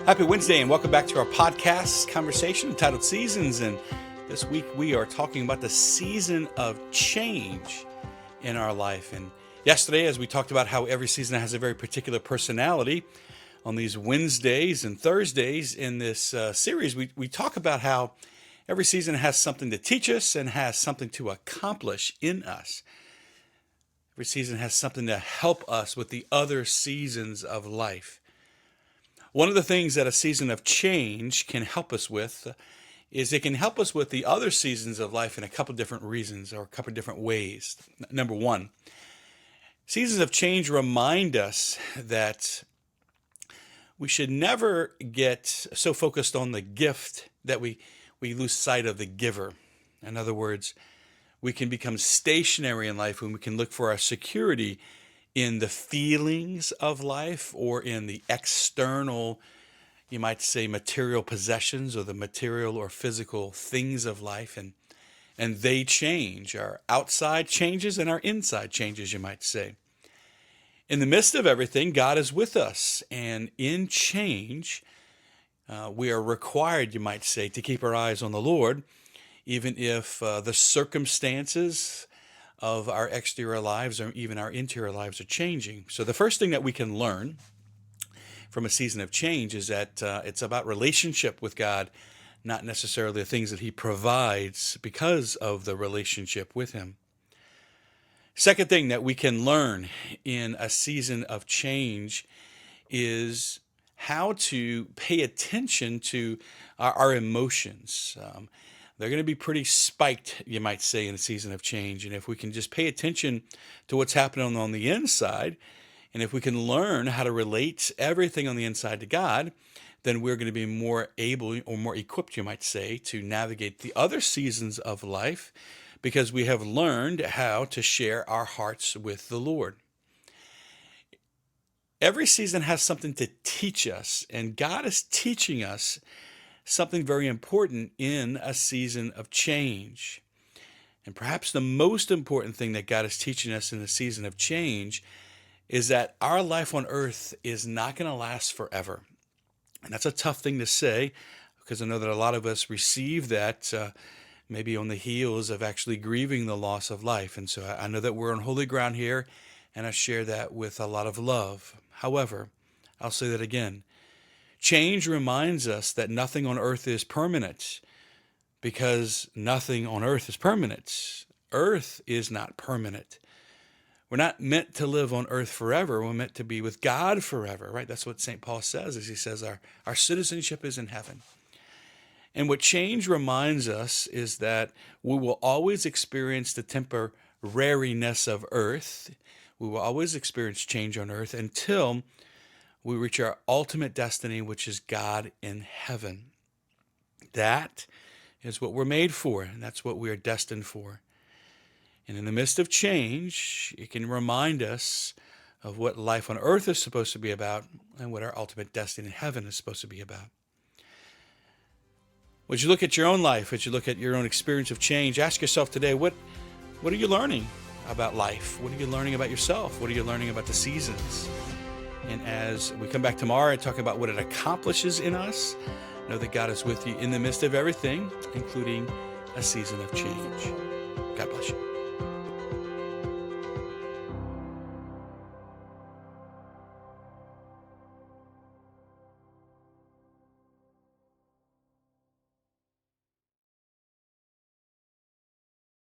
Happy Wednesday and welcome back to our podcast conversation entitled Seasons. And this week we are talking about the season of change in our life. And yesterday, as we talked about how every season has a very particular personality, on these Wednesdays and Thursdays in this series, we talk about how every season has something to teach us and has something to accomplish in us. Every season has something to help us with the other seasons of life. One of the things that a season of change can help us with is it can help us with the other seasons of life in a couple different reasons or a couple different ways. Number one, seasons of change remind us that we should never get so focused on the gift that we lose sight of the giver. In other words, we can become stationary in life when we can look for our security in the feelings of life or in the external, you might say, material possessions or the material or physical things of life. And they change. Our outside changes and our inside changes, you might say. In the midst of everything, God is with us. And in change, we are required, you might say, to keep our eyes on the Lord, even if the circumstances of our exterior lives or even our interior lives are changing. So the first thing that we can learn from a season of change is that it's about relationship with God, not necessarily the things that He provides because of the relationship with Him. Second thing that we can learn in a season of change is how to pay attention to our emotions. They're going to be pretty spiked, you might say, in a season of change. And if we can just pay attention to what's happening on the inside, and if we can learn how to relate everything on the inside to God, then we're going to be more able or more equipped, you might say, to navigate the other seasons of life because we have learned how to share our hearts with the Lord. Every season has something to teach us, and God is teaching us something very important in a season of change. And perhaps the most important thing that God is teaching us in the season of change is that our life on earth is not going to last forever. And that's a tough thing to say because I know that a lot of us receive that maybe on the heels of actually grieving the loss of life. And so I know that we're on holy ground here, and I share that with a lot of love. However, I'll say that again. Change reminds us that nothing on earth is permanent because nothing on earth is permanent. Earth is not permanent. We're not meant to live on earth forever. We're meant to be with God forever, right? That's what St. Paul says, as he says our citizenship is in heaven. And what change reminds us is that we will always experience the temporariness of earth. We will always experience change on earth until we reach our ultimate destiny, which is God in heaven. That is what we're made for, and that's what we are destined for. And in the midst of change, it can remind us of what life on earth is supposed to be about and what our ultimate destiny in heaven is supposed to be about. As you look at your own life, as you look at your own experience of change, ask yourself today, what are you learning about life? What are you learning about yourself? What are you learning about the seasons? And as we come back tomorrow and talk about what it accomplishes in us, know that God is with you in the midst of everything, including a season of change.